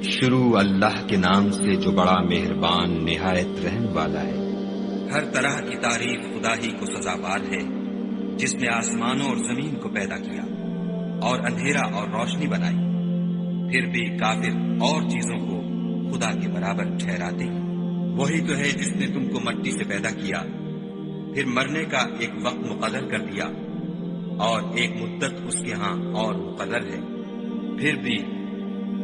شروع اللہ کے نام سے جو بڑا مہربان نہایت رحم والا ہے۔ ہر طرح کی تعریف خدا ہی کو سزاوار ہے، جس نے آسمانوں اور زمین کو پیدا کیا اور اندھیرا اور روشنی بنائی۔ پھر بھی کافر اور چیزوں کو خدا کے برابر ٹھہراتے ہیں۔ وہی تو ہے جس نے تم کو مٹی سے پیدا کیا، پھر مرنے کا ایک وقت مقرر کر دیا اور ایک مدت اس کے ہاں اور مقرر ہے۔ پھر بھی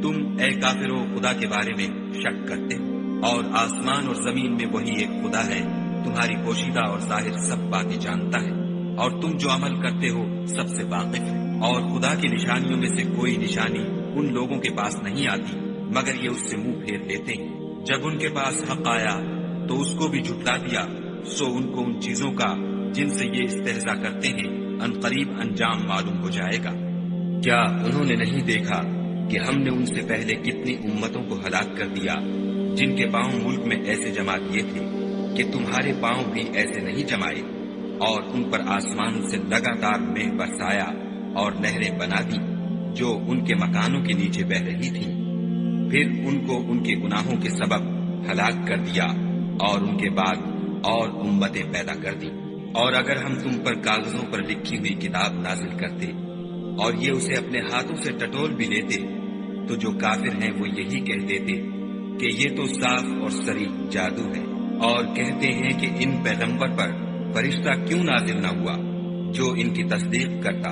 تم اے کافروں خدا کے بارے میں شک کرتے ہو، اور آسمان اور زمین میں وہی ایک خدا ہے، تمہاری پوشیدہ اور ظاہر سب باتیں جانتا ہے، اور تم جو عمل کرتے ہو سب سے واقف ہے۔ اور خدا کی نشانیوں میں سے کوئی نشانی ان لوگوں کے پاس نہیں آتی مگر یہ اس سے منہ پھیر لیتے ہیں۔ جب ان کے پاس حق آیا تو اس کو بھی جھٹلا دیا، سو ان کو ان چیزوں کا جن سے یہ استہزاء کرتے ہیں عنقریب انجام معلوم ہو جائے گا۔ کیا انہوں نے نہیں دیکھا کہ ہم نے ان سے پہلے کتنی امتوں کو ہلاک کر دیا جن کے پاؤں ملک میں ایسے جما دیے تھے کہ تمہارے پاؤں بھی ایسے نہیں جمائے، اور ان پر آسمان سے لگاتار مے برسایا اور نہریں بنا دی جو ان کے مکانوں کے نیچے بہ رہی تھیں۔ پھر ان کو ان کے گناہوں کے سبب ہلاک کر دیا اور ان کے بعد اور امتیں پیدا کر دی۔ اور اگر ہم تم پر کاغذوں پر لکھی ہوئی کتاب نازل کرتے اور یہ اسے اپنے ہاتھوں سے ٹٹول بھی لیتے تو جو کافر ہیں وہ یہی کہہ دیتے کہ یہ تو صاف اور صریح جادو ہے، اور کہتے ہیں کہ ان پیغمبر پر فرشتہ کیوں نازل نہ ہوا جو ان کی تصدیق کرتا۔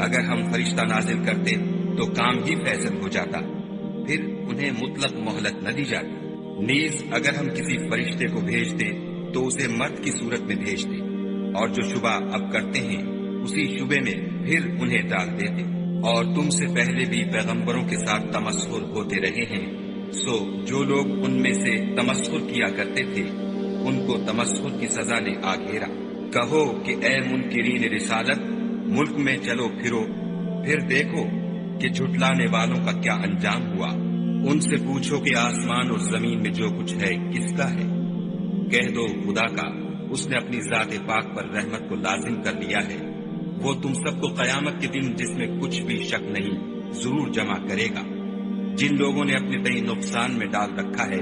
اگر ہم فرشتہ نازل کرتے تو کام ہی فیصل ہو جاتا، پھر انہیں مطلق مہلت نہ دی جاتی۔ نیز اگر ہم کسی فرشتے کو بھیجتے تو اسے مرد کی صورت میں بھیجتے، اور جو شبہ اب کرتے ہیں اسی شبے میں پھر انہیں ڈال دیتے۔ اور تم سے پہلے بھی پیغمبروں کے ساتھ تمسخر ہوتے رہے ہیں، سو جو لوگ ان میں سے تمسخر کیا کرتے تھے ان کو تمسخر کی سزا نے آ گھیرا۔ کہو کہ اے منکرین رسالت، ملک میں چلو پھرو، پھر دیکھو کہ جھٹلانے والوں کا کیا انجام ہوا۔ ان سے پوچھو کہ آسمان اور زمین میں جو کچھ ہے کس کا ہے؟ کہہ دو خدا کا، اس نے اپنی ذات پاک پر رحمت کو لازم کر لیا ہے۔ وہ تم سب کو قیامت کے دن جس میں کچھ بھی شک نہیں ضرور جمع کرے گا۔ جن لوگوں نے اپنے تئیں نقصان میں ڈال رکھا ہے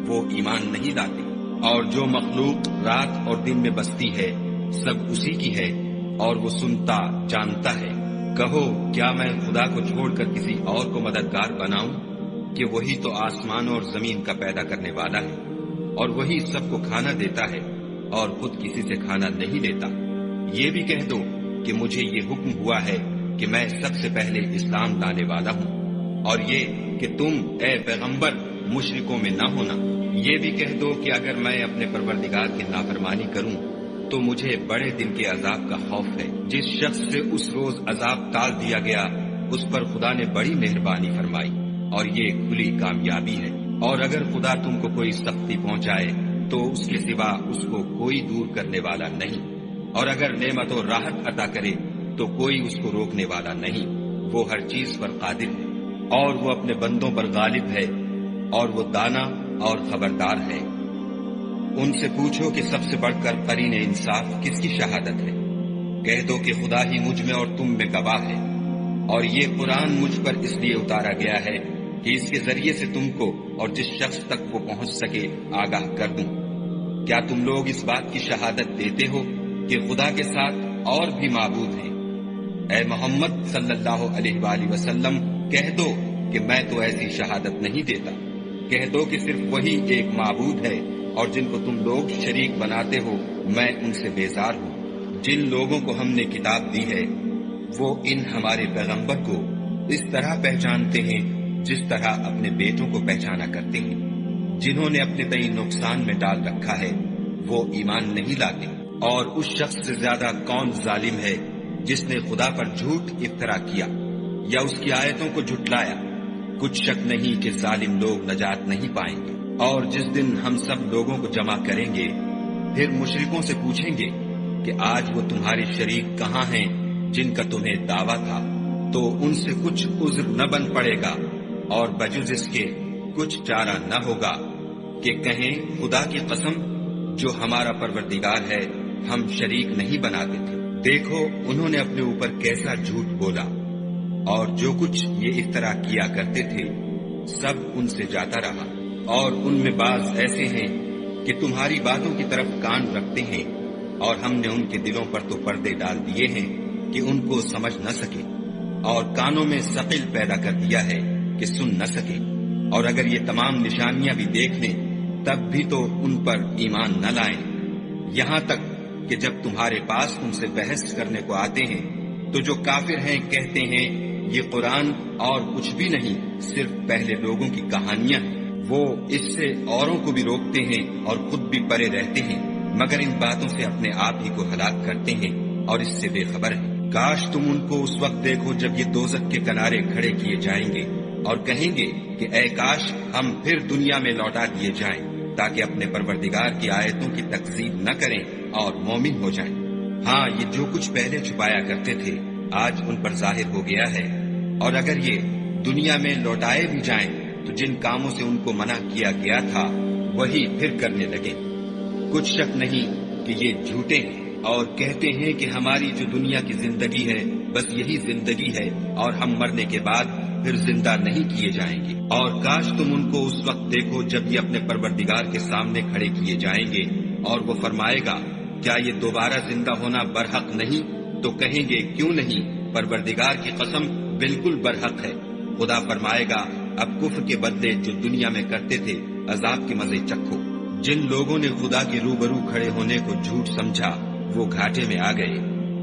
وہ ایمان نہیں لاتے، اور جو مخلوق رات اور دن میں بستی ہے سب اسی کی ہے، اور وہ سنتا جانتا ہے۔ کہو کیا میں خدا کو چھوڑ کر کسی اور کو مددگار بناؤں کہ وہی تو آسمانوں اور زمین کا پیدا کرنے والا ہے، اور وہی سب کو کھانا دیتا ہے اور خود کسی سے کھانا نہیں لیتا۔ یہ بھی کہہ دو کہ مجھے یہ حکم ہوا ہے کہ میں سب سے پہلے اسلام لانے والا ہوں، اور یہ کہ تم اے پیغمبر مشرکوں میں نہ ہونا۔ یہ بھی کہہ دو کہ اگر میں اپنے پروردگار کی نافرمانی کروں تو مجھے بڑے دن کے عذاب کا خوف ہے۔ جس شخص سے اس روز عذاب ٹال دیا گیا اس پر خدا نے بڑی مہربانی فرمائی، اور یہ کھلی کامیابی ہے۔ اور اگر خدا تم کو کوئی سختی پہنچائے تو اس کے سوا اس کو کوئی دور کرنے والا نہیں، اور اگر نعمت و راحت عطا کرے تو کوئی اس کو روکنے والا نہیں۔ وہ ہر چیز پر قادر ہے، اور وہ اپنے بندوں پر غالب ہے، اور وہ دانا اور خبردار ہے۔ ان سے پوچھو کہ سب سے بڑھ کر قرین انصاف کس کی شہادت ہے؟ کہہ دو کہ خدا ہی مجھ میں اور تم میں گواہ ہے، اور یہ قرآن مجھ پر اس لیے اتارا گیا ہے کہ اس کے ذریعے سے تم کو اور جس شخص تک وہ پہنچ سکے آگاہ کر دوں۔ کیا تم لوگ اس بات کی شہادت دیتے ہو کہ خدا کے ساتھ اور بھی معبود ہیں؟ اے محمد صلی اللہ علیہ وآلہ وسلم کہہ دو کہ میں تو ایسی شہادت نہیں دیتا۔ کہہ دو کہ صرف وہی ایک معبود ہے، اور جن کو تم لوگ شریک بناتے ہو میں ان سے بیزار ہوں۔ جن لوگوں کو ہم نے کتاب دی ہے وہ ان ہمارے پیغمبر کو اس طرح پہچانتے ہیں جس طرح اپنے بیٹوں کو پہچانا کرتے ہیں۔ جنہوں نے اپنے تئیں نقصان میں ڈال رکھا ہے وہ ایمان نہیں لاتے۔ اور اس شخص سے زیادہ کون ظالم ہے جس نے خدا پر جھوٹ افطرا کیا یا اس کی آیتوں کو جھٹلایا؟ کچھ شک نہیں کہ ظالم لوگ نجات نہیں پائیں گے۔ اور جس دن ہم سب لوگوں کو جمع کریں گے پھر مشرکوں سے پوچھیں گے کہ آج وہ تمہارے شریک کہاں ہیں جن کا تمہیں دعویٰ تھا، تو ان سے کچھ عذر نہ بن پڑے گا اور بجز اس کے کچھ چارہ نہ ہوگا کہ کہیں خدا کی قسم جو ہمارا پروردگار ہے ہم شریک نہیں بناتے تھے۔ دیکھو انہوں نے اپنے اوپر کیسا جھوٹ بولا، اور جو کچھ یہ افطرا کیا کرتے تھے سب ان سے جاتا رہا، اور ان میں بعض ایسے ہیں کہ تمہاری باتوں کی طرف کان رکھتے ہیں، اور ہم نے ان کے دلوں پر تو پردے ڈال دیے ہیں کہ ان کو سمجھ نہ سکے، اور کانوں میں ثقل پیدا کر دیا ہے کہ سن نہ سکے، اور اگر یہ تمام نشانیاں بھی دیکھ لیں تب بھی تو ان پر ایمان نہ لائیں، یہاں تک کہ جب تمہارے پاس ان سے بحث کرنے کو آتے ہیں تو جو کافر ہیں کہتے ہیں یہ قرآن اور کچھ بھی نہیں، صرف پہلے لوگوں کی کہانیاں ہیں۔ وہ اس سے اوروں کو بھی روکتے ہیں اور خود بھی پرے رہتے ہیں، مگر ان باتوں سے اپنے آپ ہی کو ہلاک کرتے ہیں اور اس سے بے خبر ہیں۔ کاش تم ان کو اس وقت دیکھو جب یہ دوزخ کے کنارے کھڑے کیے جائیں گے اور کہیں گے کہ اے کاش ہم پھر دنیا میں لوٹا دیے جائیں تاکہ اپنے پروردگار کی آیتوں کی تکذیب نہ کریں اور مومن ہو جائیں۔ ہاں، یہ جو کچھ پہلے چھپایا کرتے تھے آج ان پر ظاہر ہو گیا ہے، اور اگر یہ دنیا میں لوٹائے بھی جائیں تو جن کاموں سے ان کو منع کیا گیا تھا وہی پھر کرنے لگے۔ کچھ شک نہیں کہ یہ جھوٹے ہیں اور کہتے ہیں کہ ہماری جو دنیا کی زندگی ہے بس یہی زندگی ہے اور ہم مرنے کے بعد پھر زندہ نہیں کیے جائیں گے۔ اور کاش تم ان کو اس وقت دیکھو جب یہ اپنے پروردگار کے سامنے کھڑے کیے جائیں گے اور وہ فرمائے گا کیا یہ دوبارہ زندہ ہونا برحق نہیں؟ تو کہیں گے کیوں نہیں، پروردگار کی قسم بالکل برحق ہے۔ خدا فرمائے گا اب کفر کے بدلے جو دنیا میں کرتے تھے عذاب کے مزے چکھو۔ جن لوگوں نے خدا کے روبرو کھڑے ہونے کو جھوٹ سمجھا وہ گھاٹے میں آ گئے،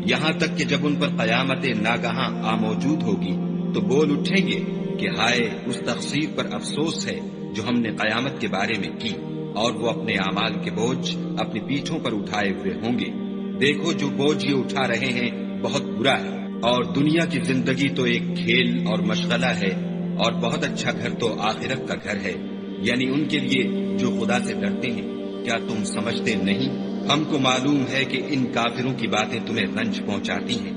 یہاں تک کہ جب ان پر قیامت ناگہاں موجود ہوگی تو بول اٹھیں گے کہ ہائے اس تقصیر پر افسوس ہے جو ہم نے قیامت کے بارے میں کی، اور وہ اپنے اعمال کے بوجھ اپنی پیٹھوں پر اٹھائے ہوئے ہوں گے۔ دیکھو جو بوجھ یہ اٹھا رہے ہیں بہت برا ہے، اور دنیا کی زندگی تو ایک کھیل اور مشغلہ ہے، اور بہت اچھا گھر تو آخرت کا گھر ہے، یعنی ان کے لیے جو خدا سے ڈرتے ہیں۔ کیا تم سمجھتے نہیں؟ ہم کو معلوم ہے کہ ان کافروں کی باتیں تمہیں رنج پہنچاتی ہیں،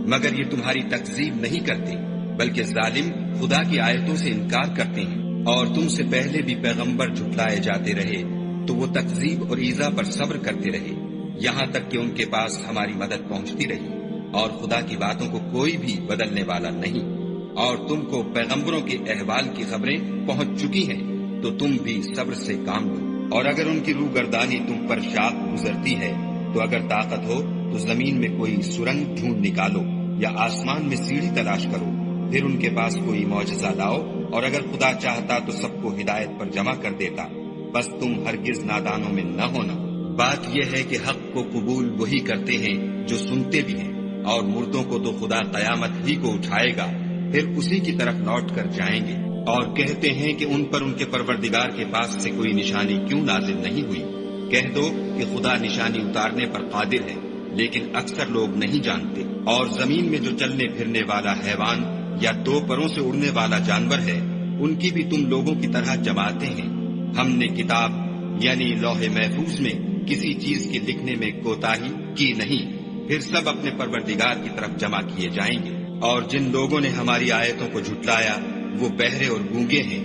مگر یہ تمہاری تکذیب نہیں کرتے، بلکہ ظالم خدا کی آیتوں سے انکار کرتے ہیں۔ اور تم سے پہلے بھی پیغمبر جھٹلائے جاتے رہے تو وہ تکذیب اور ایذا پر صبر کرتے رہے، یہاں تک کہ ان کے پاس ہماری مدد پہنچتی رہی، اور خدا کی باتوں کو کوئی بھی بدلنے والا نہیں۔ اور تم کو پیغمبروں کے احوال کی خبریں پہنچ چکی ہیں تو تم بھی صبر سے کام لو، اور اگر ان کی روگردانی تم پر شاق گزرتی ہے تو اگر طاقت ہو تو زمین میں کوئی سرنگ ڈھونڈ نکالو یا آسمان میں سیڑھی تلاش کرو، پھر ان کے پاس کوئی معجزہ لاؤ، اور اگر خدا چاہتا تو سب کو ہدایت پر جمع کر دیتا، بس تم ہرگز نادانوں میں نہ ہونا۔ بات یہ ہے کہ حق کو قبول وہی کرتے ہیں جو سنتے بھی ہیں، اور مردوں کو تو خدا قیامت ہی کو اٹھائے گا، پھر اسی کی طرف لوٹ کر جائیں گے۔ اور کہتے ہیں کہ ان پر ان کے پروردگار کے پاس سے کوئی نشانی کیوں نازل نہیں ہوئی؟ کہہ دو کہ خدا نشانی اتارنے پر قادر ہے، لیکن اکثر لوگ نہیں جانتے۔ اور زمین میں جو چلنے پھرنے والا حیوان یا دو پروں سے اڑنے والا جانور ہے ان کی بھی تم لوگوں کی طرح جماعتیں ہیں۔ ہم نے کتاب یعنی لوح محفوظ میں کسی چیز کے لکھنے میں کوتاہی کی نہیں، پھر سب اپنے پروردگار کی طرف جمع کیے جائیں گے۔ اور جن لوگوں نے ہماری آیتوں کو جھٹلایا وہ بہرے اور گونگے ہیں،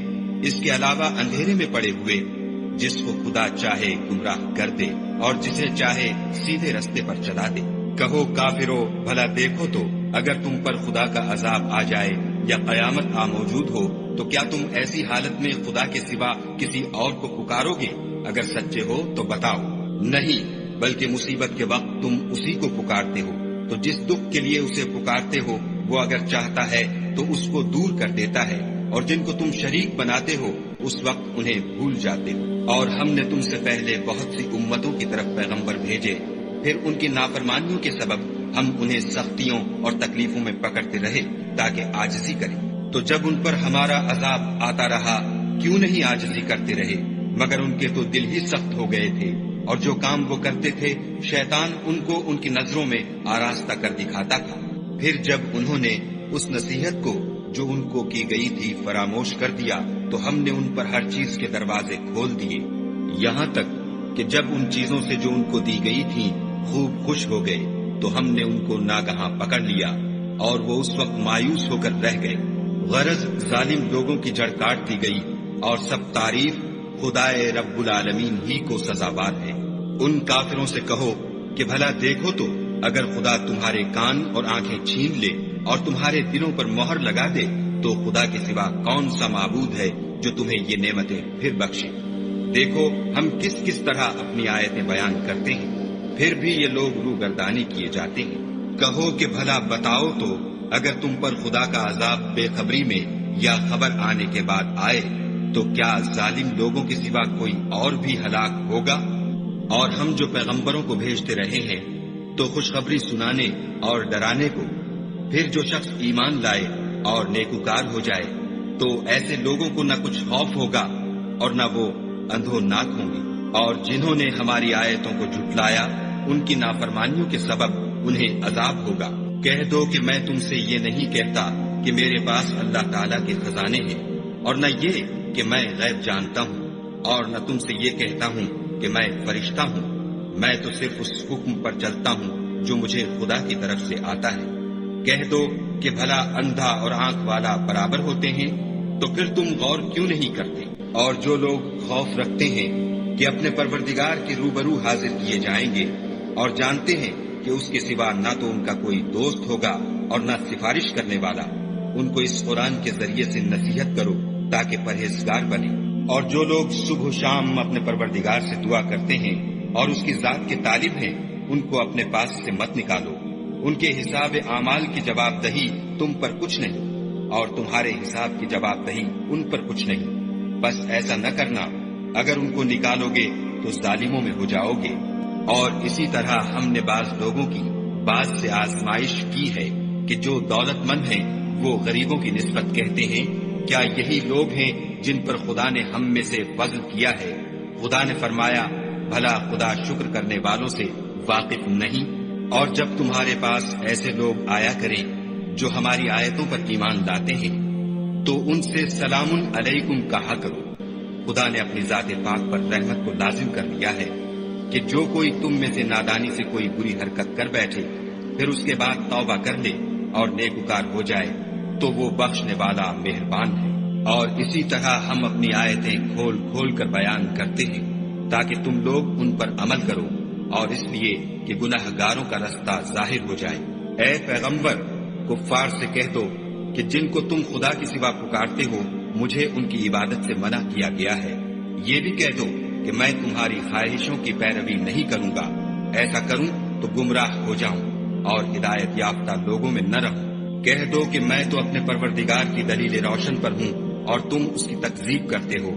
اس کے علاوہ اندھیرے میں پڑے ہوئے، جس کو خدا چاہے گمراہ کر دے اور جسے چاہے سیدھے رستے پر چلا دے۔ کہو کافرو بھلا دیکھو تو اگر تم پر خدا کا عذاب آ جائے یا قیامت موجود ہو تو کیا تم ایسی حالت میں خدا کے سوا کسی اور کو پکارو گے؟ اگر سچے ہو تو بتاؤ۔ نہیں، بلکہ مصیبت کے وقت تم اسی کو پکارتے ہو، تو جس دکھ کے لیے اسے پکارتے ہو وہ اگر چاہتا ہے تو اس کو دور کر دیتا ہے، اور جن کو تم شریک بناتے ہو اس وقت انہیں بھول جاتے ہو۔ اور ہم نے تم سے پہلے بہت سی امتوں کی طرف پیغمبر بھیجے، پھر ان کی نافرمانیوں کے سبب ہم انہیں سختیوں اور تکلیفوں میں پکڑتے رہے تاکہ عاجزی کریں۔ تو جب ان پر ہمارا عذاب آتا رہا کیوں نہیں عاجزی کرتے رہے؟ مگر ان کے تو دل ہی سخت ہو گئے تھے، اور جو کام وہ کرتے تھے شیطان ان کو ان کی نظروں میں آراستہ کر دکھاتا تھا۔ پھر جب انہوں نے اس نصیحت کو جو ان کو کی گئی تھی فراموش کر دیا تو ہم نے ان پر ہر چیز کے دروازے کھول دیے، یہاں تک کہ جب ان چیزوں سے جو ان کو دی گئی تھی خوب خوش ہو گئے تو ہم نے ان کو ناگہاں پکڑ لیا، اور وہ اس وقت مایوس ہو کر رہ گئے۔ غرض ظالم لوگوں کی جڑ کاٹ دی گئی، اور سب تعریف خدائے رب العالمین ہی کو سزاوار ہے۔ ان کافروں سے کہو کہ بھلا دیکھو تو اگر خدا تمہارے کان اور آنکھیں چھین لے اور تمہارے دلوں پر مہر لگا دے تو خدا کے سوا کون سا معبود ہے جو تمہیں یہ نعمتیں پھر بخشے۔ دیکھو ہم کس کس طرح اپنی آیتیں بیان کرتے ہیں، پھر بھی یہ لوگ روگردانی کیے جاتے ہیں۔ کہو کہ بھلا بتاؤ تو، اگر تم پر خدا کا عذاب بے خبری میں یا خبر آنے کے بعد آئے تو کیا ظالم لوگوں کے سوا کوئی اور بھی ہلاک ہوگا؟ اور ہم جو پیغمبروں کو بھیجتے رہے ہیں تو خوشخبری سنانے اور ڈرانے کو، پھر جو شخص ایمان لائے اور نیکوکار ہو جائے تو ایسے لوگوں کو نہ کچھ خوف ہوگا اور نہ وہ اندھوناک ہوں گے۔ اور جنہوں نے ہماری آیتوں کو جھٹلایا ان کی نافرمانیوں کے سبب انہیں عذاب ہوگا۔ کہہ دو کہ میں تم سے یہ نہیں کہتا کہ میرے پاس اللہ تعالیٰ کے خزانے ہیں، اور نہ یہ کہ میں غیب جانتا ہوں، اور نہ تم سے یہ کہتا ہوں کہ میں فرشتہ ہوں۔ میں تو صرف اس حکم پر چلتا ہوں جو مجھے خدا کی طرف سے آتا ہے۔ کہہ دو کہ بھلا اندھا اور آنکھ والا برابر ہوتے ہیں، تو پھر تم غور کیوں نہیں کرتے؟ اور جو لوگ خوف رکھتے ہیں کہ اپنے پروردگار کے روبرو حاضر کیے جائیں گے اور جانتے ہیں کہ اس کے سوا نہ تو ان کا کوئی دوست ہوگا اور نہ سفارش کرنے والا، ان کو اس قرآن کے ذریعے سے نصیحت کرو تاکہ پرہیزگار بنے۔ اور جو لوگ صبح و شام اپنے پروردگار سے دعا کرتے ہیں اور اس کی ذات کے طالب ہیں، ان کو اپنے پاس سے مت نکالو۔ ان کے حساب اعمال کی جواب دہی تم پر کچھ نہیں، اور تمہارے حساب کی جواب دہی ان پر کچھ نہیں۔ بس ایسا نہ کرنا، اگر ان کو نکالو گے تو ظالموں میں ہو جاؤ گے۔ اور اسی طرح ہم نے بعض لوگوں کی بعض سے آزمائش کی ہے کہ جو دولت مند ہیں وہ غریبوں کی نسبت کہتے ہیں کیا یہی لوگ ہیں جن پر خدا نے ہم میں سے فضل کیا ہے؟ خدا نے فرمایا بھلا خدا شکر کرنے والوں سے واقف نہیں؟ اور جب تمہارے پاس ایسے لوگ آیا کریں جو ہماری آیتوں پر ایمان لاتے ہیں تو ان سے سلام علیکم کہا کرو۔ خدا نے اپنی ذات پاک پر رحمت کو لازم کر لیا ہے کہ جو کوئی تم میں سے نادانی سے کوئی بری حرکت کر بیٹھے پھر اس کے بعد توبہ کر لے اور نیکوکار ہو جائے تو وہ بخشنے والا مہربان ہے۔ اور اسی طرح ہم اپنی آیتیں کھول کھول کر بیان کرتے ہیں تاکہ تم لوگ ان پر عمل کرو، اور اس لیے کہ گناہ گاروں کا رستہ ظاہر ہو جائے۔ اے پیغمبر، کفار سے کہہ دو کہ جن کو تم خدا کے سوا پکارتے ہو مجھے ان کی عبادت سے منع کیا گیا ہے۔ یہ بھی کہہ دو کہ میں تمہاری خواہشوں کی پیروی نہیں کروں گا، ایسا کروں تو گمراہ ہو جاؤں اور ہدایت یافتہ لوگوں میں نہ رہوں۔ کہہ دو کہ میں تو اپنے پروردگار کی دلیل روشن پر ہوں اور تم اس کی تکذیب کرتے ہو۔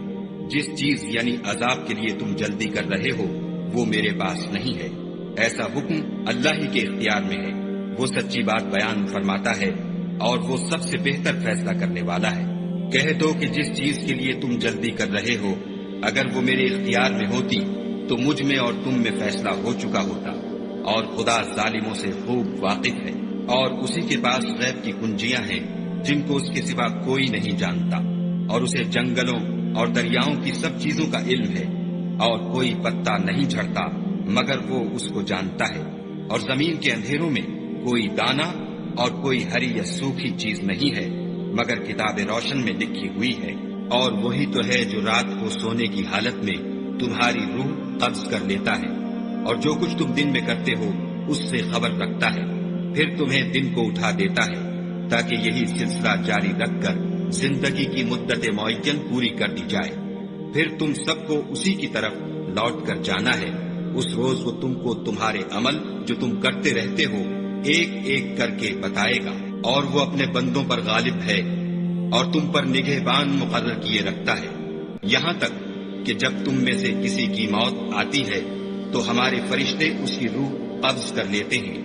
جس چیز یعنی عذاب کے لیے تم جلدی کر رہے ہو وہ میرے پاس نہیں ہے، ایسا حکم اللہ ہی کے اختیار میں ہے۔ وہ سچی بات بیان فرماتا ہے اور وہ سب سے بہتر فیصلہ کرنے والا ہے۔ کہہ دو کہ جس چیز کے لیے تم جلدی کر رہے ہو اگر وہ میرے اختیار میں ہوتی تو مجھ میں اور تم میں فیصلہ ہو چکا ہوتا، اور خدا ظالموں سے خوب واقف ہے۔ اور اسی کے پاس غیب کی کنجیاں ہیں جن کو اس کے سوا کوئی نہیں جانتا، اور اسے جنگلوں اور دریاؤں کی سب چیزوں کا علم ہے، اور کوئی پتا نہیں جھڑتا مگر وہ اس کو جانتا ہے، اور زمین کے اندھیروں میں کوئی دانہ اور کوئی ہری یا سوکھی چیز نہیں ہے مگر کتاب روشن میں لکھی ہوئی ہے۔ اور وہی تو ہے جو رات کو سونے کی حالت میں تمہاری روح قبض کر لیتا ہے، اور جو کچھ تم دن میں کرتے ہو اس سے خبر رکھتا ہے، پھر تمہیں دن کو اٹھا دیتا ہے تاکہ یہی سلسلہ جاری رکھ کر زندگی کی مدت معین پوری کر دی جائے۔ پھر تم سب کو اسی کی طرف لوٹ کر جانا ہے۔ اس روز وہ تم کو تمہارے عمل جو تم کرتے رہتے ہو ایک ایک کر کے بتائے گا، اور وہ اپنے بندوں پر غالب ہے اور تم پر نگہبان مقرر کیے رکھتا ہے، یہاں تک کہ جب تم میں سے کسی کی موت آتی ہے تو ہمارے فرشتے اس کی روح قبض کر لیتے ہیں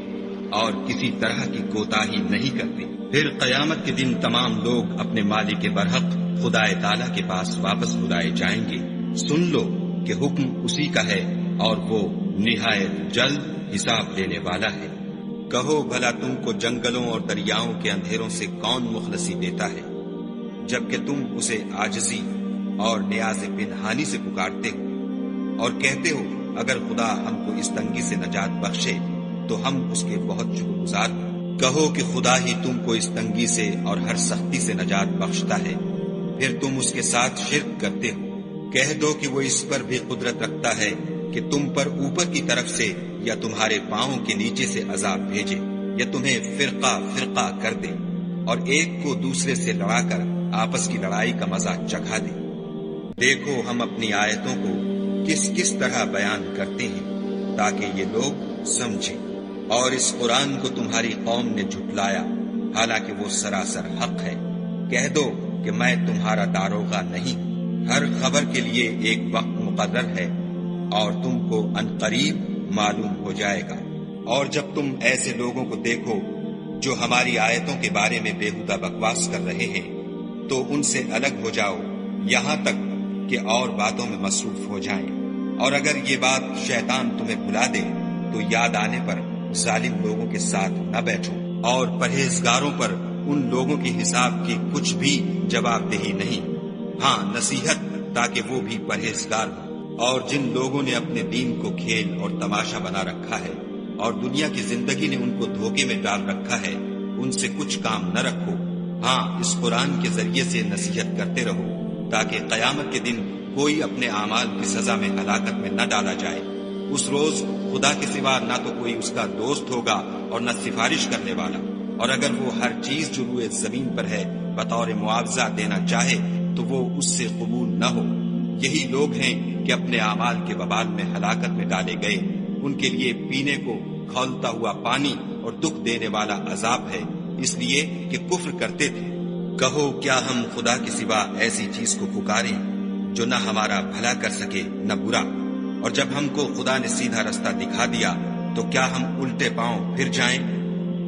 اور کسی طرح کی کوتاہی نہیں کرتے۔ پھر قیامت کے دن تمام لوگ اپنے مالک کے برحق خدا تعالیٰ کے پاس واپس بلائے جائیں گے۔ سن لو کہ حکم اسی کا ہے اور وہ نہایت جلد حساب لینے والا ہے۔ کہو بھلا تم کو جنگلوں اور دریاؤں کے اندھیروں سے کون مخلصی دیتا ہے جبکہ تم اسے عاجزی اور نیاز پنہانی سے پکارتے ہو اور کہتے ہو اگر خدا ہم کو اس تنگی سے نجات بخشے تو ہم اس کے بہت شکر گزار ہوں۔ کہو کہ خدا ہی تم کو اس تنگی سے اور ہر سختی سے نجات بخشتا ہے، پھر تم اس کے ساتھ شرک کرتے ہو۔ کہہ دو کہ وہ اس پر بھی قدرت رکھتا ہے کہ تم پر اوپر کی طرف سے یا تمہارے پاؤں کے نیچے سے عذاب بھیجے یا تمہیں فرقہ فرقہ کر دے اور ایک کو دوسرے سے لڑا کر آپس کی لڑائی کا مزہ چکھا دے۔ دیکھو ہم اپنی آیتوں کو کس کس طرح بیان کرتے ہیں تاکہ یہ لوگ سمجھیں، اور اس قرآن کو تمہاری قوم نے جھٹلایا حالانکہ وہ سراسر حق ہے۔ کہہ دو کہ میں تمہارا داروغہ نہیں، ہر خبر کے لیے ایک وقت مقرر ہے اور تم کو عنقریب معلوم ہو جائے گا۔ اور جب تم ایسے لوگوں کو دیکھو جو ہماری آیتوں کے بارے میں بےہودہ بکواس کر رہے ہیں تو ان سے الگ ہو جاؤ یہاں تک کہ اور باتوں میں مصروف ہو جائیں، اور اگر یہ بات شیطان تمہیں بلا دے تو یاد آنے پر ظالم لوگوں کے ساتھ نہ بیٹھو، اور پرہیزگاروں پر ان لوگوں کے حساب کی کچھ بھی جواب دہی نہیں، ہاں نصیحت تاکہ وہ بھی پرہیزگار ہوں۔ اور جن لوگوں نے اپنے دین کو کھیل اور تماشا بنا رکھا ہے اور دنیا کی زندگی نے ان کو دھوکے میں ڈال رکھا ہے، ان سے کچھ کام نہ رکھو، ہاں اس قرآن کے ذریعے سے نصیحت کرتے رہو تاکہ قیامت کے دن کوئی اپنے اعمال کی سزا میں ہلاکت میں نہ ڈالا جائے۔ اس روز خدا کے سوا نہ تو کوئی اس کا دوست ہوگا اور نہ سفارش کرنے والا، اور اگر وہ ہر چیز جو روئے زمین پر ہے بطور معاوضہ دینا چاہے تو وہ اس سے قبول نہ ہو۔ یہی لوگ ہیں کہ اپنے اعمال کے وبال میں ہلاکت میں ڈالے گئے، ان کے لیے پینے کو کھولتا ہوا پانی اور دکھ دینے والا عذاب ہے، اس لیے کہ کفر کرتے تھے۔ کہو کیا ہم خدا کے سوا ایسی چیز کو پکاریں جو نہ ہمارا بھلا کر سکے نہ برا؟ اور جب ہم کو خدا نے سیدھا رستہ دکھا دیا تو کیا ہم الٹے پاؤں پھر جائیں؟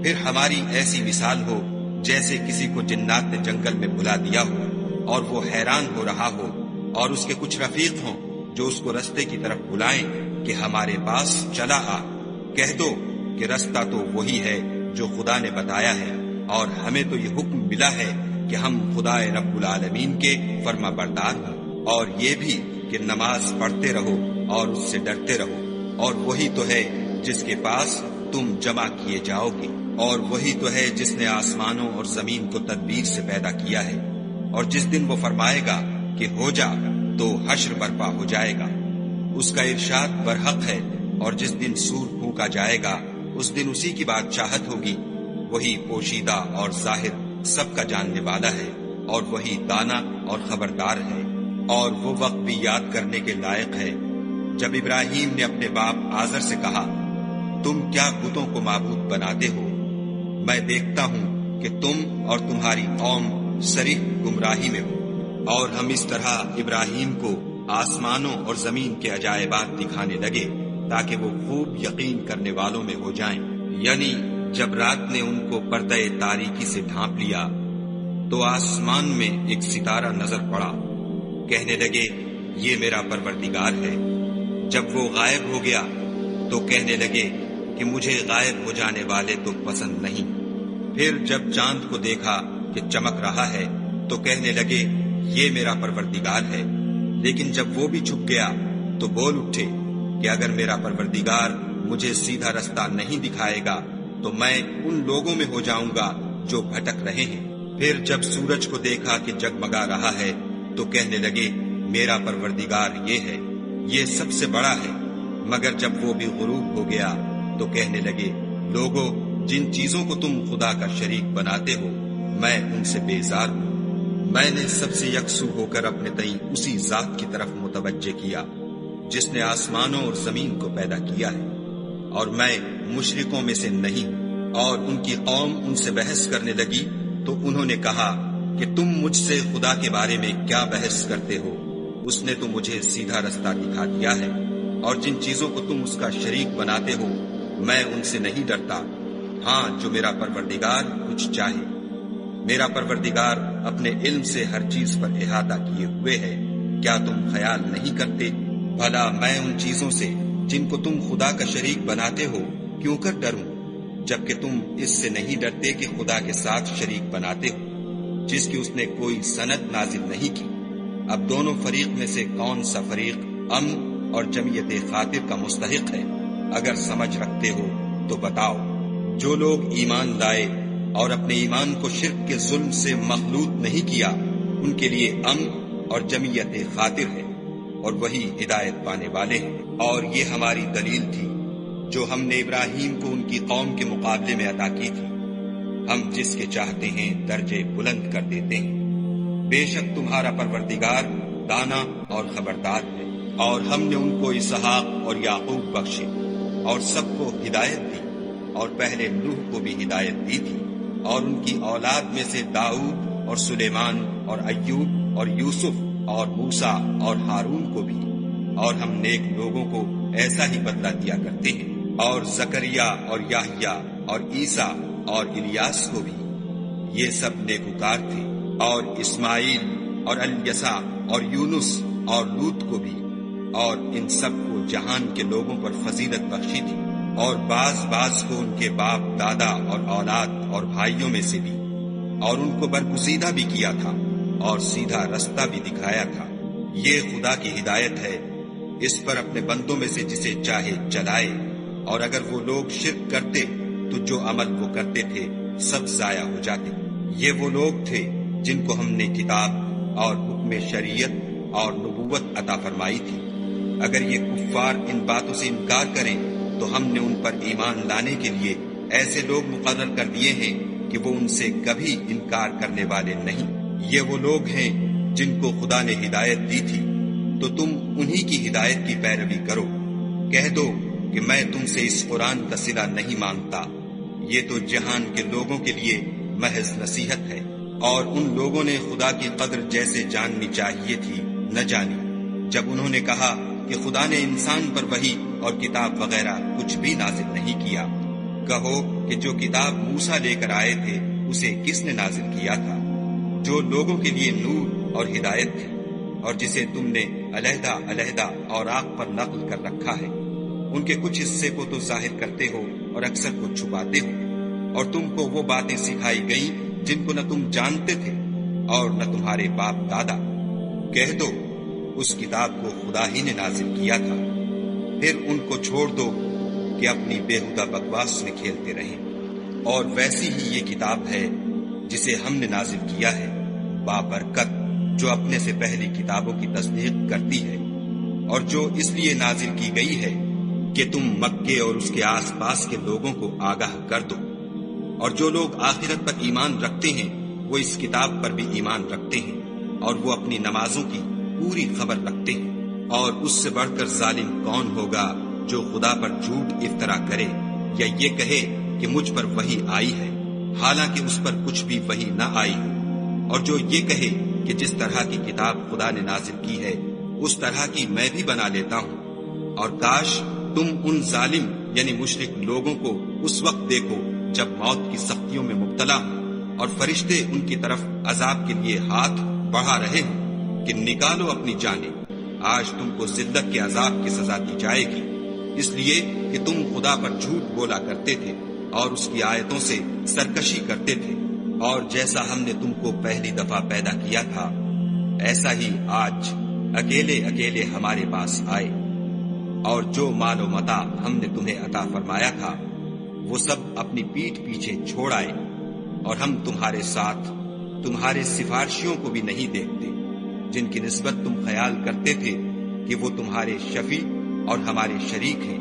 پھر ہماری ایسی مثال ہو جیسے کسی کو جنات نے جنگل میں بلا دیا ہو اور وہ حیران ہو رہا ہو، اور اس کے کچھ رفیق ہوں جو اس کو رستے کی طرف بلائیں کہ ہمارے پاس چلا آ۔ کہہ دو کہ رستہ تو وہی ہے جو خدا نے بتایا ہے، اور ہمیں تو یہ حکم ملا ہے کہ ہم خدا رب العالمین کے فرما بردار ہوں، اور یہ بھی کہ نماز پڑھتے رہو اور اس سے ڈرتے رہو، اور وہی تو ہے جس کے پاس تم جمع کیے جاؤ گے، اور وہی تو ہے جس نے آسمانوں اور زمین کو تدبیر سے پیدا کیا ہے، اور جس دن وہ فرمائے گا کہ ہو جا تو حشر برپا ہو جائے گا، اس کا ارشاد برحق ہے، اور جس دن سور پھونکا جائے گا اس دن اسی کی بادشاہت ہوگی، وہی پوشیدہ اور ظاہر سب کا جاننے والا ہے، اور وہی دانا اور خبردار ہے۔ اور وہ وقت بھی یاد کرنے کے لائق ہے جب ابراہیم نے اپنے باپ آزر سے کہا، تم کیا بتوں کو معبود بناتے ہو؟ میں دیکھتا ہوں کہ تم اور تمہاری قوم صریح گمراہی میں ہو۔ اور ہم اس طرح ابراہیم کو آسمانوں اور زمین کے عجائبات دکھانے لگے تاکہ وہ خوب یقین کرنے والوں میں ہو جائیں۔ یعنی جب رات نے ان کو پردہ تاریکی سے ڈھانپ لیا تو آسمان میں ایک ستارہ نظر پڑا، کہنے لگے یہ میرا پروردگار ہے۔ جب وہ غائب ہو گیا تو کہنے لگے کہ مجھے غائب ہو جانے والے تو پسند نہیں۔ پھر جب چاند کو دیکھا کہ چمک رہا ہے تو کہنے لگے یہ میرا پروردگار ہے۔ لیکن جب وہ بھی چھپ گیا تو بول اٹھے کہ اگر میرا پروردگار مجھے سیدھا رستہ نہیں دکھائے گا تو میں ان لوگوں میں ہو جاؤں گا جو بھٹک رہے ہیں۔ پھر جب سورج کو دیکھا کہ جگمگا رہا ہے تو کہنے لگے میرا پروردگار یہ ہے، یہ سب سے بڑا ہے۔ مگر جب وہ بھی غروب ہو گیا تو کہنے لگے لوگو جن چیزوں کو تم خدا کا شریک بناتے ہو میں ان سے بیزار ہوں۔ میں نے سب سے یکسو ہو کر اپنے تئیں اسی ذات کی طرف متوجہ کیا جس نے آسمانوں اور زمین کو پیدا کیا ہے، اور میں مشرکوں میں سے نہیں ہوں۔ اور ان کی قوم ان سے بحث کرنے لگی تو انہوں نے کہا کہ تم مجھ سے خدا کے بارے میں کیا بحث کرتے ہو؟ اس نے تو مجھے سیدھا رستہ دکھا دیا ہے، اور جن چیزوں کو تم اس کا شریک بناتے ہو میں ان سے نہیں ڈرتا، ہاں جو میرا پروردگار کچھ چاہے۔ میرا پروردگار اپنے علم سے ہر چیز پر احاطہ کیے ہوئے ہے، کیا تم خیال نہیں کرتے؟ بھلا میں ان چیزوں سے جن کو تم خدا کا شریک بناتے ہو کیوں کر ڈروں، جبکہ تم اس سے نہیں ڈرتے کہ خدا کے ساتھ شریک بناتے ہو جس کی اس نے کوئی سند نازل نہیں کی۔ اب دونوں فریق میں سے کون سا فریق امن اور جمعیت خاطر کا مستحق ہے؟ اگر سمجھ رکھتے ہو تو بتاؤ۔ جو لوگ ایمان لائے اور اپنے ایمان کو شرک کے ظلم سے مخلوط نہیں کیا ان کے لیے امن اور جمعیت خاطر ہے، اور وہی ہدایت پانے والے ہیں۔ اور یہ ہماری دلیل تھی جو ہم نے ابراہیم کو ان کی قوم کے مقابلے میں عطا کی تھی، ہم جس کے چاہتے ہیں درجے بلند کر دیتے ہیں۔ بے شک تمہارا پروردگار دانا اور خبردار ہے۔ اور ہم نے ان کو اسحاق اور یعقوب بخشے اور سب کو ہدایت دی، اور پہلے نوح کو بھی ہدایت دی تھی، اور ان کی اولاد میں سے داؤد اور سلیمان اور ایوب اور یوسف اور موسیٰ اور ہارون کو بھی، اور ہم نیک لوگوں کو ایسا ہی بدلہ دیا کرتے ہیں، اور زکریا اور یحییٰ اور عیسیٰ اور الیاس کو بھی، یہ سب نیکوکار تھے، اور اسماعیل اور الیسع اور یونس اور لوط کو بھی، اور ان سب کو جہان کے لوگوں پر فضیلت بخشی تھی، اور بعض کو ان کے باپ دادا اور اولاد اور بھائیوں میں سے بھی، اور ان کو برگزیدہ بھی کیا تھا اور سیدھا رستہ بھی دکھایا تھا۔ یہ خدا کی ہدایت ہے، اس پر اپنے بندوں میں سے جسے چاہے چلائے، اور اگر وہ لوگ شرک کرتے تو جو عمل وہ کرتے تھے سب ضائع ہو جاتے۔ یہ وہ لوگ تھے جن کو ہم نے کتاب اور حکم شریعت اور نبوت عطا فرمائی تھی۔ اگر یہ کفار ان باتوں سے انکار کریں تو ہم نے ان پر ایمان لانے کے لیے ایسے لوگ مقرر کر دیے ہیں کہ وہ ان سے کبھی انکار کرنے والے نہیں۔ یہ وہ لوگ ہیں جن کو خدا نے ہدایت دی تھی، تو تم انہی کی ہدایت کی پیروی کرو۔ کہہ دو کہ میں تم سے اس قرآن کا صلہ نہیں مانگتا، یہ تو جہان کے لوگوں کے لیے محض نصیحت ہے۔ اور ان لوگوں نے خدا کی قدر جیسے جاننی چاہیے تھی نہ جانی، جب انہوں نے کہا کہ خدا نے انسان پر وحی اور کتاب وغیرہ کچھ بھی نازل نہیں کیا۔ کہو کہ جو کتاب موسیٰ لے کر آئے تھے اسے کس نے نازل کیا تھا، جو لوگوں کے لیے نور اور ہدایت تھی، اور جسے تم نے علیحدہ علیحدہ اوراق پر نقل کر رکھا ہے۔ ان کے کچھ حصے کو تو ظاہر کرتے ہو اور اکثر کو چھپاتے ہو، اور تم کو وہ باتیں سکھائی گئیں جن کو نہ تم جانتے تھے اور نہ تمہارے باپ دادا۔ کہہ دو اس کتاب کو خدا ہی نے نازل کیا تھا، پھر ان کو چھوڑ دو کہ اپنی بےہودہ بکواس میں کھیلتے رہیں۔ اور ویسی ہی یہ کتاب ہے جسے ہم نے نازل کیا ہے، بابرکت، جو اپنے سے پہلی کتابوں کی تصدیق کرتی ہے، اور جو اس لیے نازل کی گئی ہے کہ تم مکے اور اس کے آس پاس کے لوگوں کو آگاہ کر دو۔ اور جو لوگ آخرت پر ایمان رکھتے ہیں وہ اس کتاب پر بھی ایمان رکھتے ہیں، اور وہ اپنی نمازوں کی پوری خبر رکھتے ہیں۔ اور اس سے بڑھ کر ظالم کون ہوگا جو خدا پر جھوٹ افطرا کرے یا یہ کہے کہ مجھ پر وحی آئی ہے حالانکہ اس پر کچھ بھی وحی نہ آئی ہو، اور جو یہ کہے کہ جس طرح کی کتاب خدا نے نازل کی ہے اس طرح کی میں بھی بنا لیتا ہوں۔ اور کاش تم ان ظالم یعنی مشرک لوگوں کو اس وقت دیکھو جب موت کی سختیوں میں مبتلا ہوں اور فرشتے ان کی طرف عذاب کے لیے ہاتھ بڑھا رہے ہوں کہ نکالو اپنی جانیں، آج تم کو ذلت کے عذاب کی سزا دی جائے گی، اس لیے کہ تم خدا پر جھوٹ بولا کرتے تھے اور اس کی آیتوں سے سرکشی کرتے تھے۔ اور جیسا ہم نے تم کو پہلی دفعہ پیدا کیا تھا ایسا ہی آج اکیلے اکیلے ہمارے پاس آئے، اور جو مال و متاع ہم نے تمہیں عطا فرمایا تھا وہ سب اپنی پیٹھ پیچھے چھوڑ آئے، اور ہم تمہارے ساتھ تمہارے سفارشیوں کو بھی نہیں دیکھتے جن کی نسبت تم خیال کرتے تھے کہ وہ تمہارے شفیع اور ہمارے شریک ہیں۔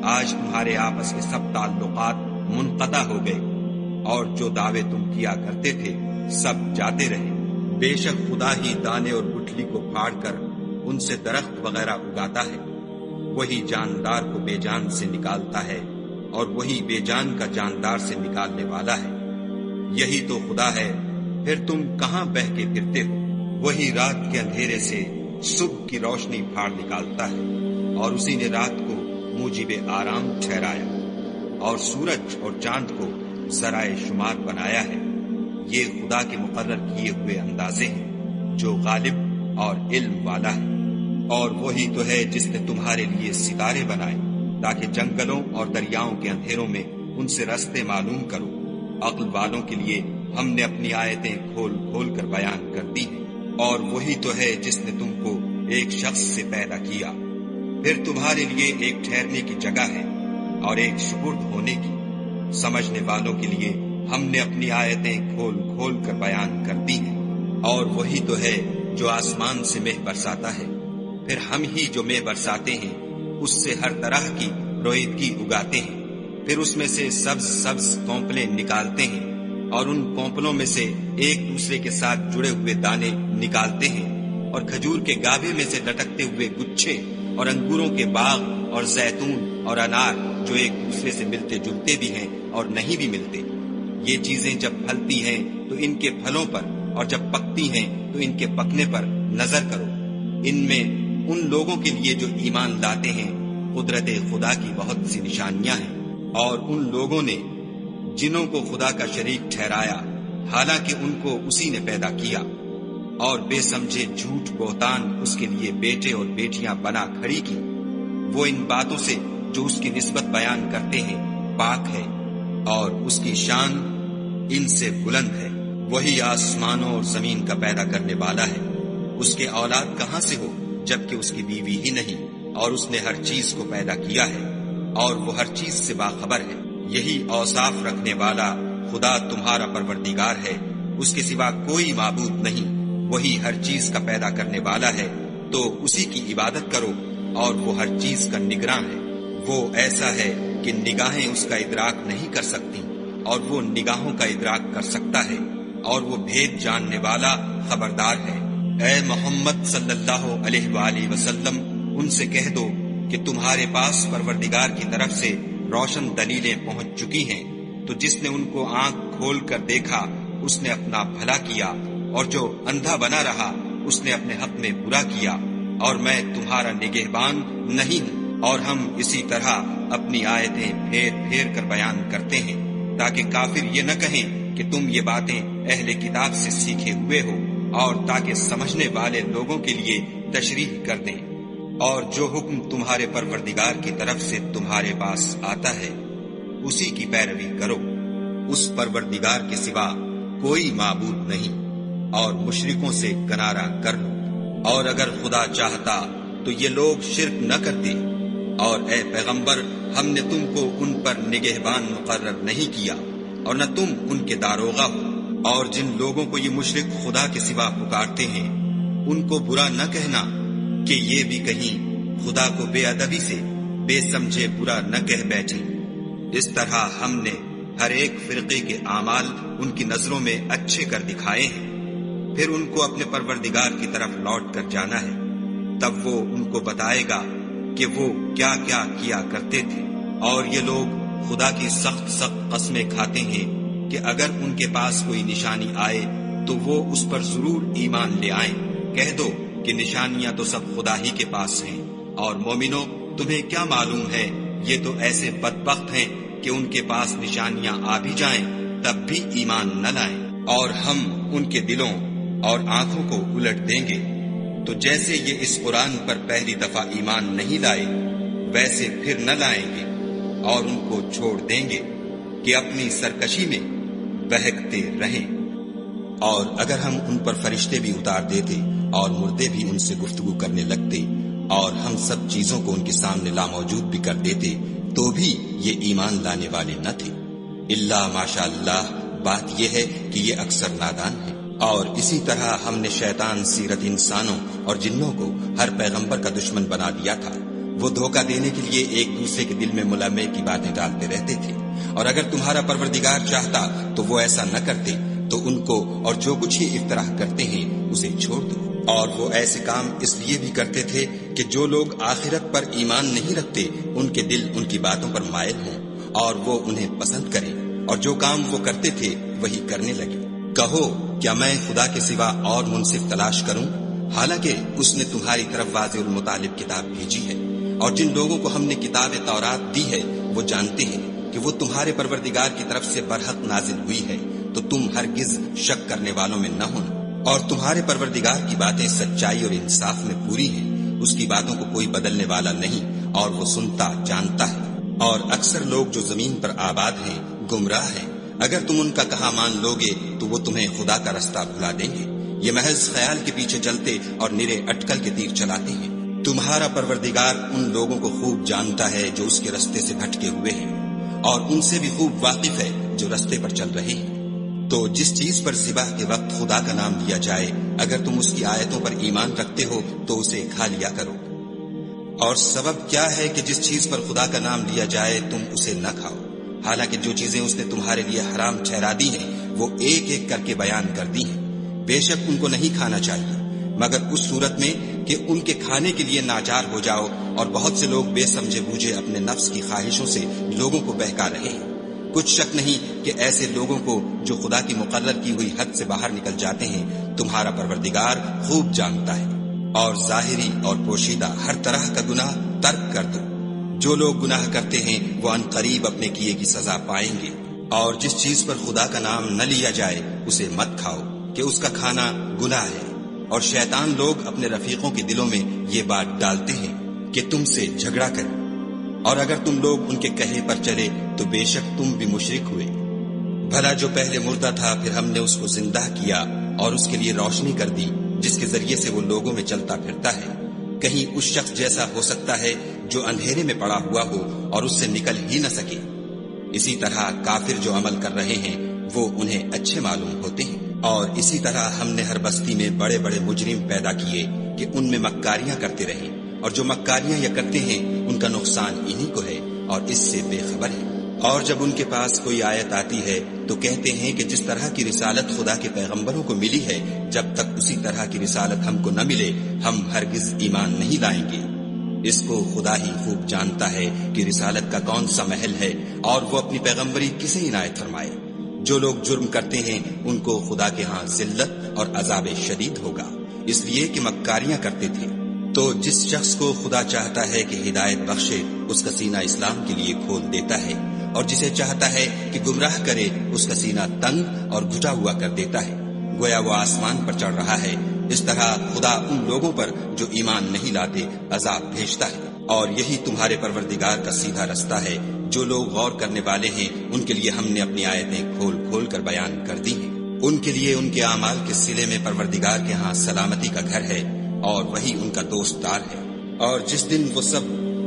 آج تمہارے آپس کے سب تعلقات منقطع ہو گئے، اور جو دعوے تم کیا کرتے تھے سب جاتے رہے۔ بے شک خدا ہی دانے اور گٹھلی کو پھاڑ کر ان سے درخت وغیرہ اگاتا ہے، وہی جاندار کو بے جان سے نکالتا ہے اور وہی بے جان کا جاندار سے نکالنے والا ہے۔ یہی تو خدا ہے، پھر تم کہاں بہہ کے پھرتے ہو؟ وہی رات کے اندھیرے سے صبح کی روشنی پھاڑ نکالتا ہے، اور اسی نے رات کو موجب آرام ٹھہرایا اور سورج اور چاند کو ذرائع شمار بنایا ہے۔ یہ خدا کے مقرر کیے ہوئے اندازے ہیں جو غالب اور علم والا ہے۔ اور وہی تو ہے جس نے تمہارے لیے ستارے بنائے تاکہ جنگلوں اور دریاؤں کے اندھیروں میں ان سے رستے معلوم کرو۔ عقل والوں کے لیے ہم نے اپنی آیتیں کھول کھول کر بیان کر دی ہیں۔ اور وہی تو ہے جس نے تم کو ایک شخص سے پیدا کیا، پھر تمہارے لیے ایک ٹھہرنے کی جگہ ہے اور ایک سپرد ہونے کی۔ سمجھنے والوں کے لیے ہم نے اپنی آیتیں کھول کھول کر بیان کر دی ہیں۔ اور وہی تو ہے جو آسمان سے مہ برساتا ہے، پھر ہم ہی جو مہ برساتے ہیں اس سے ہر طرح کی رویدگی اگاتے ہیں، پھر اس میں سے سبز سبز کونپلیں نکالتے ہیں، اور ان کونپلوں میں سے ایک دوسرے کے ساتھ جڑے ہوئے دانے نکالتے ہیں، اور کھجور کے گاھے میں سے لٹکتے ہوئے گچھے اور انگوروں کے باغ اور زیتون اور انار جو ایک دوسرے سے ملتے جلتے بھی ہیں اور نہیں بھی ملتے. یہ چیزیں جب پھلتی ہیں تو ان کے پھلوں پر اور جب پکتی ہیں تو ان کے پکنے پر نظر کرو. ان میں ان لوگوں کے لیے جو ایمان لاتے ہیں قدرت خدا کی بہت سی نشانیاں ہیں. اور ان لوگوں نے جنوں کو خدا کا شریک ٹھہرایا حالانکہ ان کو اسی نے پیدا کیا، اور بے سمجھے جھوٹ بہتان اس کے لیے بیٹے اور بیٹیاں بنا کھڑی کی. وہ ان باتوں سے جو اس کی نسبت بیان کرتے ہیں پاک ہے، اور اس کی شان ان سے بلند ہے. وہی آسمانوں اور زمین کا پیدا کرنے والا ہے. اس کے اولاد کہاں سے ہو جبکہ اس کی بیوی ہی نہیں، اور اس نے ہر چیز کو پیدا کیا ہے اور وہ ہر چیز سے باخبر ہے. یہی اوصاف رکھنے والا خدا تمہارا پروردگار ہے، اس کے سوا کوئی معبود نہیں. وہی ہر چیز کا پیدا کرنے والا ہے، تو اسی کی عبادت کرو، اور وہ ہر چیز کا نگراں ہے. وہ ایسا ہے کہ نگاہیں اس کا ادراک نہیں کر سکتی، اور وہ نگاہوں کا ادراک کر سکتا ہے، اور وہ بھید جاننے والا خبردار ہے. اے محمد صلی اللہ علیہ وآلہ وسلم، ان سے کہہ دو کہ تمہارے پاس پروردگار کی طرف سے روشن دلیلیں پہنچ چکی ہیں. تو جس نے ان کو آنکھ کھول کر دیکھا اس نے اپنا بھلا کیا، اور جو اندھا بنا رہا اس نے اپنے حق میں برا کیا. اور میں تمہارا نگہبان نہیں ہوں. اور ہم اسی طرح اپنی آیتیں پھیر پھیر کر بیان کرتے ہیں تاکہ کافر یہ نہ کہیں کہ تم یہ باتیں اہل کتاب سے سیکھے ہوئے ہو، اور تاکہ سمجھنے والے لوگوں کے لیے تشریح کر دیں. اور جو حکم تمہارے پروردگار کی طرف سے تمہارے پاس آتا ہے اسی کی پیروی کرو. اس پروردگار کے سوا کوئی معبود نہیں، اور مشرکوں سے کنارہ کر لو. اور اگر خدا چاہتا تو یہ لوگ شرک نہ کرتے. اور اے پیغمبر، ہم نے تم کو ان پر نگہبان مقرر نہیں کیا، اور نہ تم ان کے داروغہ ہو. اور جن لوگوں کو یہ مشرک خدا کے سوا پکارتے ہیں ان کو برا نہ کہنا کہ یہ بھی کہیں خدا کو بے ادبی سے بے سمجھے برا نہ کہہ بیٹھے. اس طرح ہم نے ہر ایک فرقے کے اعمال ان کی نظروں میں اچھے کر دکھائے ہیں. پھر ان کو اپنے پروردگار کی طرف لوٹ کر جانا ہے، تب وہ ان کو بتائے گا کہ وہ کیا کیا کیا کرتے تھے. اور یہ لوگ خدا کی سخت سخت قسمیں کھاتے ہیں کہ اگر ان کے پاس کوئی نشانی آئے تو وہ اس پر ضرور ایمان لے آئیں. کہہ دو کہ نشانیاں تو سب خدا ہی کے پاس ہیں، اور مومنو تمہیں کیا معلوم ہے یہ تو ایسے بدبخت ہیں کہ ان کے پاس نشانیاں آ بھی جائیں تب بھی ایمان نہ لائیں. اور ہم ان کے دلوں اور آنکھوں کو الٹ دیں گے. تو جیسے یہ اس قرآن پر پہلی دفعہ ایمان نہیں لائے ویسے پھر نہ لائیں گے، اور ان کو چھوڑ دیں گے کہ اپنی سرکشی میں بہکتے رہیں. اور اگر ہم ان پر فرشتے بھی اتار دیتے اور مردے بھی ان سے گفتگو کرنے لگتے اور ہم سب چیزوں کو ان کے سامنے لاموجود بھی کر دیتے تو بھی یہ ایمان لانے والے نہ تھے. الا ماشاء اللہ، بات یہ ہے کہ یہ اکثر نادان ہے. اور اسی طرح ہم نے شیطان سیرت انسانوں اور جنوں کو ہر پیغمبر کا دشمن بنا دیا تھا. وہ دھوکہ دینے کے لیے ایک دوسرے کے دل میں ملامے کی باتیں ڈالتے رہتے تھے. اور اگر تمہارا پروردگار چاہتا تو وہ ایسا نہ کرتے، تو ان کو اور جو کچھ ہی افطراح کرتے ہیں اسے چھوڑ دو. اور وہ ایسے کام اس لیے بھی کرتے تھے کہ جو لوگ آخرت پر ایمان نہیں رکھتے ان کے دل ان کی باتوں پر مائل ہوں اور وہ انہیں پسند کریں، اور جو کام وہ کرتے تھے وہی کرنے لگے. کہو کیا میں خدا کے سوا اور منصف تلاش کروں، حالانکہ اس نے تمہاری طرف واضح المطالب کتاب بھیجی ہے. اور جن لوگوں کو ہم نے کتاب تورات دی ہے وہ جانتے ہیں کہ وہ تمہارے پروردگار کی طرف سے برحق نازل ہوئی ہے، تو تم ہرگز شک کرنے والوں میں نہ ہونا. اور تمہارے پروردگار کی باتیں سچائی اور انصاف میں پوری ہیں. اس کی باتوں کو کوئی بدلنے والا نہیں، اور وہ سنتا جانتا ہے. اور اکثر لوگ جو زمین پر آباد ہیں گمراہ ہیں. اگر تم ان کا کہا مان لوگے تو وہ تمہیں خدا کا رستہ بھلا دیں گے. یہ محض خیال کے پیچھے چلتے اور نرے اٹکل کے تیر چلاتے ہیں. تمہارا پروردگار ان لوگوں کو خوب جانتا ہے جو اس کے رستے سے بھٹکے ہوئے ہیں، اور ان سے بھی خوب واقف ہے جو رستے پر چل رہے ہیں. تو جس چیز پر ذبح کے وقت خدا کا نام لیا جائے اگر تم اس کی آیتوں پر ایمان رکھتے ہو تو اسے کھا لیا کرو. اور سبب کیا ہے کہ جس چیز پر خدا کا نام لیا جائے تم اسے نہ کھاؤ، حالانکہ جو چیزیں اس نے تمہارے لیے حرام ٹھہرا دی ہیں وہ ایک ایک کر کے بیان کر دی ہیں. بے شک ان کو نہیں کھانا چاہیے، مگر اس صورت میں کہ ان کے کھانے کے لیے ناچار ہو جاؤ اور بہت سے لوگ بے سمجھے بوجھے اپنے نفس کی خواہشوں سے لوگوں کو بہکا رہے ہیں۔ کچھ شک نہیں کہ ایسے لوگوں کو جو خدا کی مقرر کی ہوئی حد سے باہر نکل جاتے ہیں تمہارا پروردگار خوب جانتا ہے۔ اور ظاہری اور پوشیدہ ہر طرح کا گناہ ترک کر دو۔ جو لوگ گناہ کرتے ہیں وہ ان قریب اپنے کیے کی سزا پائیں گے۔ اور جس چیز پر خدا کا نام نہ لیا جائے اسے مت کھاؤ کہ اس کا کھانا گناہ ہے۔ اور شیطان لوگ اپنے رفیقوں کے دلوں میں یہ بات ڈالتے ہیں کہ تم سے جھگڑا کریں، اور اگر تم لوگ ان کے کہے پر چلے تو بے شک تم بھی مشرک ہوئے۔ بھلا جو پہلے مردہ تھا پھر ہم نے اس کو زندہ کیا اور اس کے لیے روشنی کر دی جس کے ذریعے سے وہ لوگوں میں چلتا پھرتا ہے۔ کہیں اس شخص جیسا ہو سکتا ہے جو اندھیرے میں پڑا ہوا ہو اور اس سے نکل ہی نہ سکے۔ اسی طرح کافر جو عمل کر رہے ہیں وہ انہیں اچھے معلوم ہوتے ہیں۔ اور اسی طرح ہم نے ہر بستی میں بڑے بڑے مجرم پیدا کیے کہ ان میں مکاریاں کرتے رہیں، اور جو مکاریاں یہ کرتے ہیں ان کا نقصان انہی کو ہے اور اس سے بے خبر ہے۔ اور جب ان کے پاس کوئی آیت آتی ہے تو کہتے ہیں کہ جس طرح کی رسالت خدا کے پیغمبروں کو ملی ہے جب تک اسی طرح کی رسالت ہم کو نہ ملے ہم ہرگز ایمان نہیں لائیں گے۔ اس کو خدا ہی خوب جانتا ہے کہ رسالت کا کون سا محل ہے اور وہ اپنی پیغمبری کسے عنایت فرمائے۔ جو لوگ جرم کرتے ہیں ان کو خدا کے ہاں ذلت اور عذاب شدید ہوگا، اس لیے کہ مکاریاں کرتے تھے۔ تو جس شخص کو خدا چاہتا ہے کہ ہدایت بخشے اس کا سینہ اسلام کے لیے کھول دیتا ہے، اور جسے چاہتا ہے کہ گمراہ کرے اس کا سینہ تنگ اور گھٹا ہوا کر دیتا ہے، گویا وہ آسمان پر چڑھ رہا ہے۔ اس طرح خدا ان لوگوں پر جو ایمان نہیں لاتے عذاب بھیجتا ہے۔ اور یہی تمہارے پروردگار کا سیدھا رستہ ہے۔ جو لوگ غور کرنے والے ہیں ان کے لیے ہم نے اپنی آیتیں کھول کھول کر بیان کر دی ہیں۔ ان کے لیے ان کے اعمال کے صلے میں پروردگار کے ہاں سلامتی کا گھر ہے اور وہی ان کا دوست دار ہے۔ اور جس دن وہ سب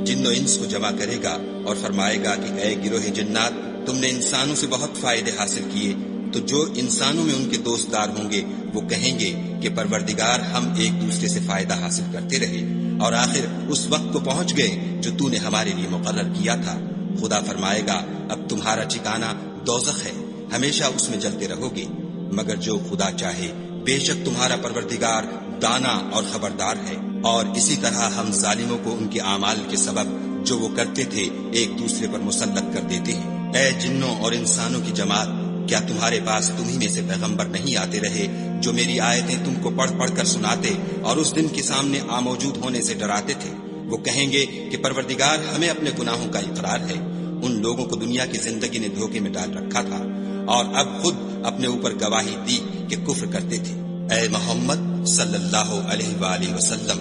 جن و انس کو جمع کرے گا اور فرمائے گا کہ اے گروہ جنات، تم نے انسانوں سے بہت فائدے حاصل کیے، تو جو انسانوں میں ان کے دوست دار ہوں گے وہ کہیں گے کہ پروردگار ہم ایک دوسرے سے فائدہ حاصل کرتے رہے اور آخر اس وقت کو پہنچ گئے جو تو نے ہمارے لیے مقرر کیا تھا۔ خدا فرمائے گا اب تمہارا ٹھکانہ دوزخ ہے، ہمیشہ اس میں جلتے رہو گے، مگر جو خدا چاہے بے شک تمہارا پروردگار دانا اور خبردار ہے۔ اور اسی طرح ہم ظالموں کو ان کے اعمال کے سبب جو وہ کرتے تھے ایک دوسرے پر مسلط کر دیتے ہیں۔ اے جنوں اور انسانوں کی جماعت، کیا تمہارے پاس تمہیں میں سے پیغمبر نہیں آتے رہے جو میری آیتیں تم کو پڑھ پڑھ کر سناتے اور اس دن کے سامنے موجود ہونے سے ڈراتے تھے؟ وہ کہیں گے کہ پروردگار ہمیں اپنے گناہوں کا اقرار ہے۔ ان لوگوں کو دنیا کی زندگی نے دھوکے میں ڈال رکھا تھا اور اب خود اپنے اوپر گواہی دی کہ کفر کرتے تھے۔ اے محمد صلی اللہ علیہ وآلہ وسلم،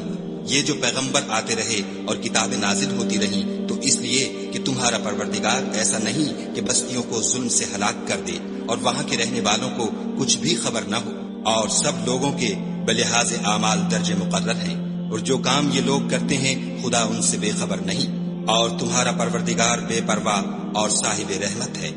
یہ جو پیغمبر آتے رہے اور کتابیں نازل ہوتی رہیں تو اس لیے کہ تمہارا پروردگار ایسا نہیں کہ بستیوں کو ظلم سے ہلاک کر دے اور وہاں کے رہنے والوں کو کچھ بھی خبر نہ ہو، اور سب لوگوں کے بلحاظ اعمال درجے مقرر ہیں، اور جو کام یہ لوگ کرتے ہیں خدا ان سے بے خبر نہیں۔ اور تمہارا پروردگار بے پرواہ اور صاحب رحمت ہے،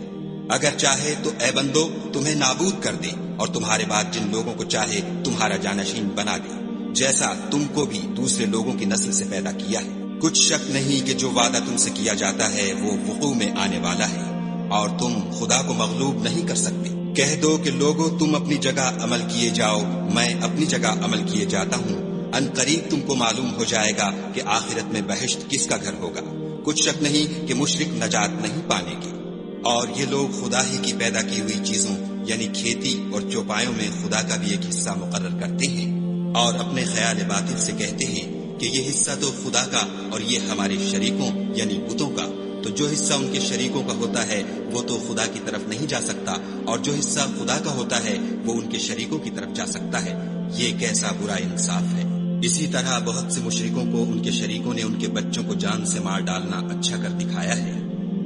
اگر چاہے تو اے بندو تمہیں نابود کر دے اور تمہارے بعد جن لوگوں کو چاہے تمہارا جانشین بنا دے، جیسا تم کو بھی دوسرے لوگوں کی نسل سے پیدا کیا ہے۔ کچھ شک نہیں کہ جو وعدہ تم سے کیا جاتا ہے وہ وقوع میں آنے والا ہے، اور تم خدا کو مغلوب نہیں کر سکتے۔ کہہ دو کہ لوگو تم اپنی جگہ عمل کیے جاؤ، میں اپنی جگہ عمل کیے جاتا ہوں، ان قریب تم کو معلوم ہو جائے گا کہ آخرت میں بہشت کس کا گھر ہوگا۔ کچھ شک نہیں کہ مشرک نجات نہیں پانے گے۔ اور یہ لوگ خدا ہی کی پیدا کی ہوئی چیزوں یعنی کھیتی اور چوپایوں میں خدا کا بھی ایک حصہ مقرر کرتے ہیں، اور اپنے خیال باطل سے کہتے ہیں کہ یہ حصہ تو خدا کا اور یہ ہمارے شریکوں یعنی بتوں کا، تو جو حصہ ان کے شریکوں کا ہوتا ہے وہ تو خدا کی طرف نہیں جا سکتا، اور جو حصہ خدا کا ہوتا ہے وہ ان کے شریکوں کی طرف جا سکتا ہے۔ یہ کیسا برا انصاف ہے۔ اسی طرح بہت سے مشرکوں کو ان کے شریکوں نے ان کے بچوں کو جان سے مار ڈالنا اچھا کر دکھایا ہے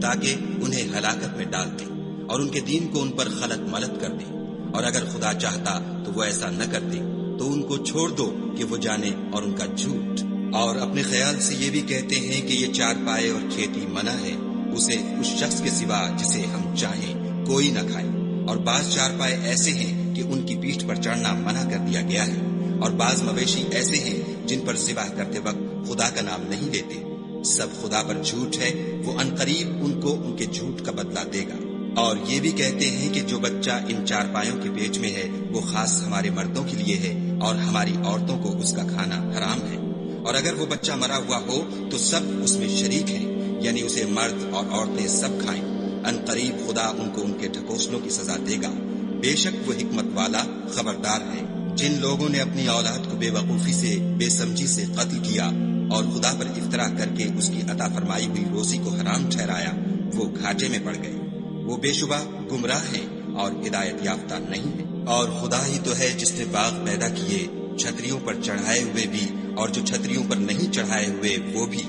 تاکہ انہیں ہلاکت میں ڈال دیں اور ان کے دین کو ان پر خلط ملط کر دیں، اور اگر خدا چاہتا تو وہ ایسا نہ کرتے، تو ان کو چھوڑ دو کہ وہ جانے اور ان کا جھوٹ۔ اور اپنے خیال سے یہ بھی کہتے ہیں کہ یہ چار پائے اور کھیتی منع ہے، اسے اس شخص کے سوا جسے ہم چاہیں کوئی نہ کھائے، اور بعض چار پائے ایسے ہیں کہ ان کی پیٹھ پر چڑھنا منع کر دیا گیا ہے، اور بعض مویشی ایسے ہیں جن پر ذبح کرتے وقت خدا کا نام نہیں لیتے۔ سب خدا پر جھوٹ ہے، وہ عنقریب ان کو ان کے جھوٹ کا بدلہ دے گا۔ اور یہ بھی کہتے ہیں کہ جو بچہ ان چار پایوں کے پیٹ میں ہے وہ خاص ہمارے مردوں کے لیے ہے، اور ہماری عورتوں کو اس کا کھانا حرام ہے، اور اگر وہ بچہ مرا ہوا ہو تو سب اس میں شریک ہیں، یعنی اسے مرد اور عورتیں سب کھائیں۔ ان قریب خدا ان کو ان کے ڈھکوسلوں کی سزا دے گا، بے شک وہ حکمت والا خبردار ہے۔ جن لوگوں نے اپنی اولاد کو بے وقوفی سے، بے سمجھی سے قتل کیا اور خدا پر افطرا کر کے اس کی عطا فرمائی ہوئی روزی کو حرام ٹھہرایا، وہ گھاٹے میں پڑ گئے، وہ بے شبہ گمراہ ہیں اور ہدایت یافتہ نہیں ہیں۔ اور خدا ہی تو ہے جس نے باغ پیدا کیے، چھتریوں پر چڑھائے ہوئے بھی اور جو چھتریوں پر نہیں چڑھائے ہوئے وہ بھی،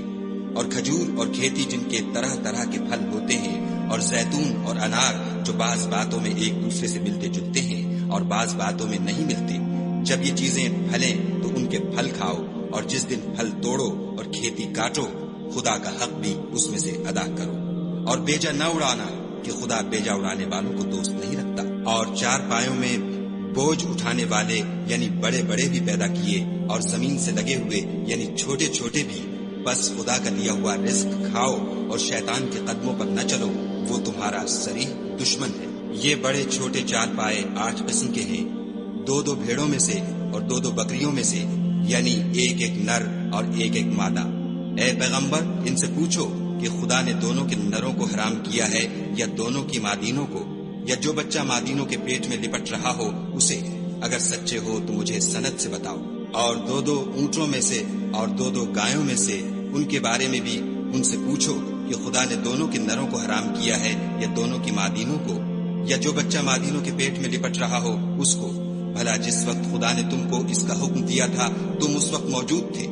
اور کھجور اور کھیتی جن کے طرح طرح کے پھل ہوتے ہیں، اور زیتون اور انار جو بعض باتوں میں ایک دوسرے سے ملتے جلتے ہیں اور بعض باتوں میں نہیں ملتے۔ جب یہ چیزیں پھلیں تو ان کے پھل کھاؤ، اور جس دن پھل توڑو اور کھیتی کاٹو، خدا کا حق بھی اس میں سے ادا کرو، اور بیجا نہ اڑانا کہ خدا بیجا اڑانے والوں کو دوست نہیں رکھتا۔ اور چار پایوں میں بوجھ اٹھانے والے یعنی بڑے بڑے بھی پیدا کیے، اور زمین سے لگے ہوئے یعنی چھوٹے چھوٹے بھی، بس خدا کا دیا ہوا رزق کھاؤ اور شیطان کے قدموں پر نہ چلو، وہ تمہارا صریح دشمن ہے۔ یہ بڑے چھوٹے چار پائے 8 قسم کے ہیں، 2 بھیڑوں میں سے اور 2 بکریوں میں سے، یعنی ایک نر اور ایک مادہ۔ اے پیغمبر، ان سے پوچھو کہ خدا نے دونوں کے نروں کو حرام کیا ہے یا دونوں کی مادینوں کو، یا جو بچہ مادینوں کے پیٹ میں لپٹ رہا ہو اسے؟ اگر سچے ہو تو مجھے سند سے بتاؤ۔ اور 2 اونٹوں میں سے اور 2 گایوں میں سے، ان کے بارے میں بھی ان سے پوچھو کہ خدا نے دونوں کے نروں کو حرام کیا ہے یا دونوں کی مادینوں کو، یا جو بچہ مادینوں کے پیٹ میں لپٹ رہا ہو اس کو؟ بھلا جس وقت خدا نے تم کو اس کا حکم دیا تھا تم اس وقت موجود تھے؟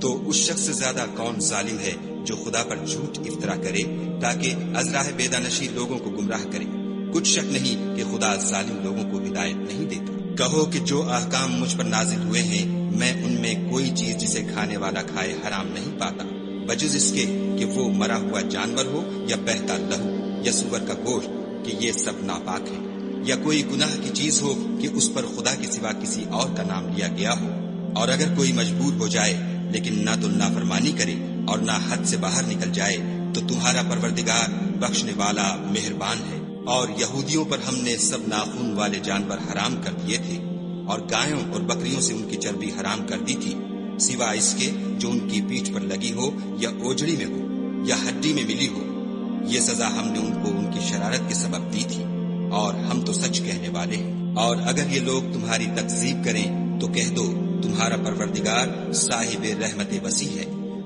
تو اس شخص سے زیادہ کون ظالم ہے جو خدا پر جھوٹ افطرا کرے تاکہ از راہ بیدانشی لوگوں کو گمراہ کرے؟ کچھ شک نہیں کہ خدا ظالم لوگوں کو ہدایت نہیں دیتا۔ کہو کہ جو احکام مجھ پر نازل ہوئے ہیں میں ان میں کوئی چیز جسے کھانے والا کھائے حرام نہیں پاتا، بجز اس کے کہ وہ مرا ہوا جانور ہو یا بہتا لہو یا سور کا گوشت، کہ یہ سب ناپاک ہے، یا کوئی گناہ کی چیز ہو کہ اس پر خدا کے سوا کسی اور کا نام لیا گیا ہو۔ اور اگر کوئی مجبور ہو جائے لیکن نہ تو نافرمانی کرے اور نہ حد سے باہر نکل جائے تو تمہارا پروردگار بخشنے والا مہربان ہے۔ اور یہودیوں پر ہم نے سب ناخون والے جانور حرام کر دیے تھے، اور گایوں اور بکریوں سے ان کی چربی حرام کر دی تھی، سوا اس کے جو ان کی پیٹھ پر لگی ہو یا اوجڑی میں ہو یا ہڈی میں ملی ہو۔ یہ سزا ہم نے ان کو ان کی شرارت کے سبب دی تھی، اور ہم تو سچ کہنے والے ہیں۔ اور اگر یہ لوگ تمہاری تکذیب کریں تو کہہ دو تمہارا پروردگار صاحب رحمت وسیع ہے،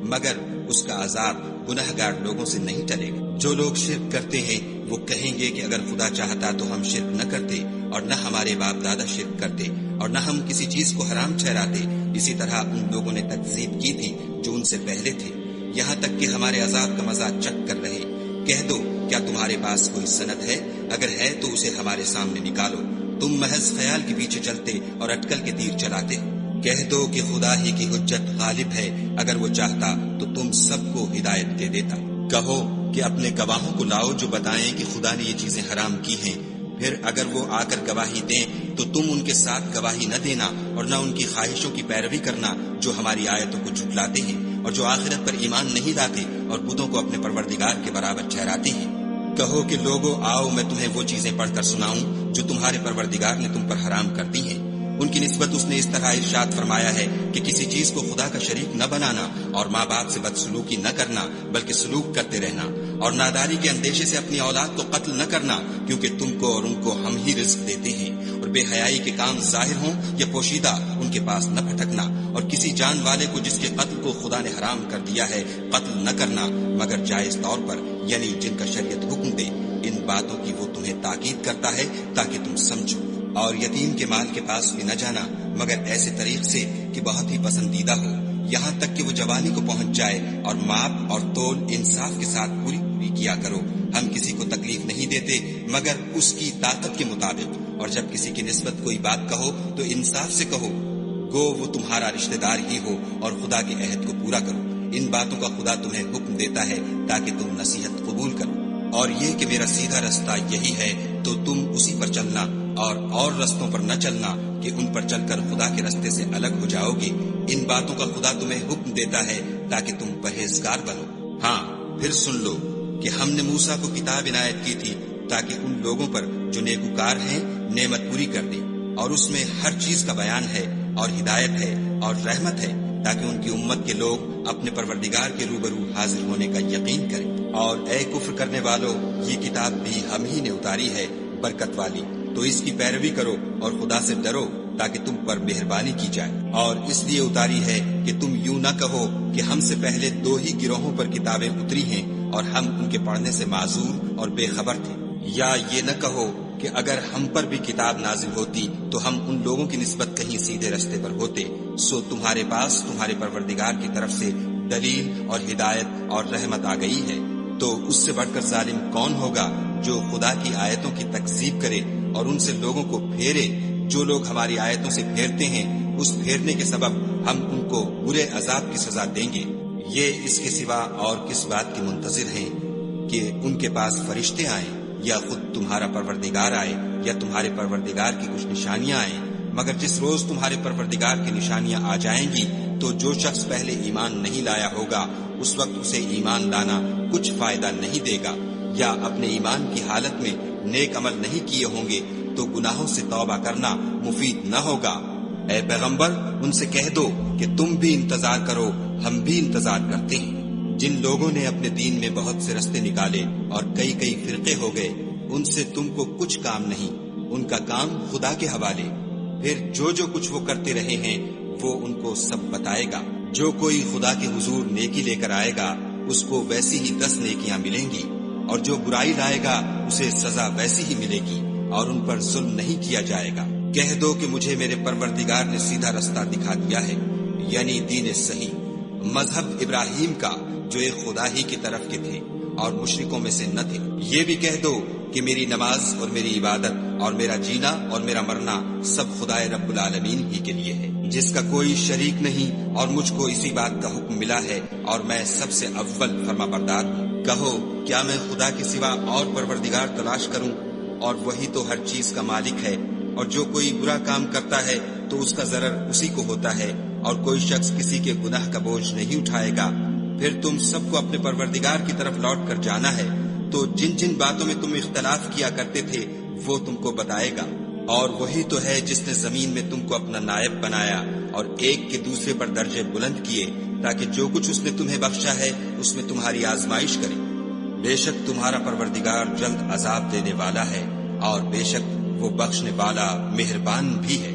مگر اس کا عذاب گنہگار لوگوں سے نہیں ٹلے گا۔ جو لوگ شرک کرتے ہیں وہ کہیں گے کہ اگر خدا چاہتا تو ہم شرک نہ کرتے، اور نہ ہمارے باپ دادا شرک کرتے، اور نہ ہم کسی چیز کو حرام ٹھہراتے۔ اسی طرح ان لوگوں نے تکذیب کی تھی جو ان سے پہلے تھے، یہاں تک کہ ہمارے عذاب کا مزہ چکھ کر رہے۔ کہہ دو کیا تمہارے پاس کوئی سند ہے؟ اگر ہے تو اسے ہمارے سامنے نکالو۔ تم محض خیال کے پیچھے چلتے اور اٹکل کے تیر چلاتے ہو۔ کہہ دو کہ خدا ہی کی حجت غالب ہے، اگر وہ چاہتا تو تم سب کو ہدایت دے دیتا۔ کہو کہ اپنے گواہوں کو لاؤ جو بتائیں کہ خدا نے یہ چیزیں حرام کی ہیں، پھر اگر وہ آ کر گواہی دیں تو تم ان کے ساتھ گواہی نہ دینا اور نہ ان کی خواہشوں کی پیروی کرنا جو ہماری آیتوں کو جھٹلاتے ہیں اور جو آخرت پر ایمان نہیں لاتے اور بتوں کو اپنے پروردگار کے برابر ٹھہراتے ہیں۔ کہو کہ لوگو آؤ میں تمہیں وہ چیزیں پڑھ کر سناؤں جو تمہارے پروردگار نے تم پر حرام کر دی ہیں۔ ان کی نسبت اس نے اس طرح ارشاد فرمایا ہے کہ کسی چیز کو خدا کا شریک نہ بنانا، اور ماں باپ سے بدسلوکی نہ کرنا بلکہ سلوک کرتے رہنا، اور ناداری کے اندیشے سے اپنی اولاد کو قتل نہ کرنا، کیونکہ تم کو اور ان کو ہم ہی رزق دیتے ہیں، اور بے حیائی کے کام ظاہر ہوں یا پوشیدہ ان کے پاس نہ پھٹکنا، اور کسی جان والے کو جس کے قتل کو خدا نے حرام کر دیا ہے قتل نہ کرنا مگر جائز طور پر، یعنی جن کا شریعت حکم دے۔ ان باتوں کی وہ تمہیں تاکید کرتا ہے تاکہ تم سمجھو۔ اور یتیم کے مال کے پاس بھی نہ جانا مگر ایسے طریق سے کہ بہت ہی پسندیدہ ہو، یہاں تک کہ وہ جوانی کو پہنچ جائے، اور ماپ اور تول انصاف کے ساتھ پوری کیا کرو۔ ہم کسی کو تکلیف نہیں دیتے مگر اس کی طاقت کے مطابق، اور جب کسی کی نسبت کوئی بات کہو تو انصاف سے کہو، گو وہ تمہارا رشتہ دار ہی ہو، اور خدا کے عہد کو پورا کرو۔ ان باتوں کا خدا تمہیں حکم دیتا ہے تاکہ تم نصیحت قبول کرو۔ اور یہ کہ میرا سیدھا رستہ یہی ہے تو تم اسی پر چلنا، اور رستوں پر نہ چلنا کہ ان پر چل کر خدا کے رستے سے الگ ہو جاؤ گے۔ ان باتوں کا خدا تمہیں حکم دیتا ہے تاکہ تم پرہیزگار بنو۔ ہاں پھر سن لو کہ ہم نے موسیٰ کو کتاب عنایت کی تھی تاکہ ان لوگوں پر جو نیکوکار ہیں نعمت پوری کر دیں، اور اس میں ہر چیز کا بیان ہے اور ہدایت ہے اور رحمت ہے، تاکہ ان کی امت کے لوگ اپنے پروردگار کے روبرو حاضر ہونے کا یقین کریں۔ اور اے کفر کرنے والو، یہ کتاب بھی ہم ہی نے اتاری ہے برکت والی، تو اس کی پیروی کرو اور خدا سے ڈرو تاکہ تم پر مہربانی کی جائے۔ اور اس لیے اتاری ہے کہ تم یوں نہ کہو کہ ہم سے پہلے 2 ہی گروہوں پر کتابیں اتری ہیں اور ہم ان کے پڑھنے سے معذور اور بے خبر تھے، یا یہ نہ کہو کہ اگر ہم پر بھی کتاب نازل ہوتی تو ہم ان لوگوں کی نسبت کہیں سیدھے رستے پر ہوتے۔ سو تمہارے پاس تمہارے پروردگار کی طرف سے دلیل اور ہدایت اور رحمت آ گئی ہے، تو اس سے بڑھ کر ظالم کون ہوگا جو خدا کی آیتوں کی تکذیب کرے اور ان سے لوگوں کو پھیرے۔ جو لوگ ہماری آیتوں سے پھیرتے ہیں، اس پھیرنے کے سبب ہم ان کو برے عذاب کی سزا دیں گے۔ یہ اس کے سوا اور کس بات کے منتظر ہیں کہ ان کے پاس فرشتے آئیں، یا خود تمہارا پروردگار آئے، یا تمہارے پروردگار کی کچھ نشانیاں آئیں؟ مگر جس روز تمہارے پروردگار کی نشانیاں آ جائیں گی تو جو شخص پہلے ایمان نہیں لایا ہوگا اس وقت اسے ایمان لانا کچھ فائدہ نہیں دے گا، یا اپنے ایمان کی حالت میں نیک عمل نہیں کیے ہوں گے تو گناہوں سے توبہ کرنا مفید نہ ہوگا۔ اے پیغمبر، ان سے کہہ دو کہ تم بھی انتظار کرو، ہم بھی انتظار کرتے ہیں۔ جن لوگوں نے اپنے دین میں بہت سے رستے نکالے اور کئی فرقے ہو گئے، ان سے تم کو کچھ کام نہیں، ان کا کام خدا کے حوالے۔ پھر جو کچھ وہ کرتے رہے ہیں وہ ان کو سب بتائے گا۔ جو کوئی خدا کے حضور نیکی لے کر آئے گا اس کو ویسی ہی 10 نیکیاں ملیں گی، اور جو برائی لائے گا اسے سزا ویسی ہی ملے گی، اور ان پر ظلم نہیں کیا جائے گا۔ کہہ دو کہ مجھے میرے پروردگار نے سیدھا رستہ دکھا دیا ہے، یعنی دین صحیح، مذہب ابراہیم کا جو ایک خدا ہی کی طرف کے تھے اور مشرکوں میں سے نہ تھے۔ یہ بھی کہہ دو کہ میری نماز اور میری عبادت اور میرا جینا اور میرا مرنا سب خدائے رب العالمین ہی کے لیے ہے، جس کا کوئی شریک نہیں، اور مجھ کو اسی بات کا حکم ملا ہے اور میں سب سے اول فرما بردار ہوں۔ کہو کیا میں خدا کے سوا اور پروردگار تلاش کروں؟ اور وہی تو ہر چیز کا مالک ہے، اور جو کوئی برا کام کرتا ہے تو اس کا ضرر اسی کو ہوتا ہے، اور کوئی شخص کسی کے گناہ کا بوجھ نہیں اٹھائے گا۔ پھر تم سب کو اپنے پروردگار کی طرف لوٹ کر جانا ہے، تو جن باتوں میں تم اختلاف کیا کرتے تھے وہ تم کو بتائے گا۔ اور وہی تو ہے جس نے زمین میں تم کو اپنا نائب بنایا اور ایک کے دوسرے پر درجے بلند کیے، تاکہ جو کچھ اس نے تمہیں بخشا ہے اس میں تمہاری آزمائش کرے۔ بے شک تمہارا پروردگار جلد عذاب دینے والا ہے، اور بے شک وہ بخشنے والا مہربان بھی ہے۔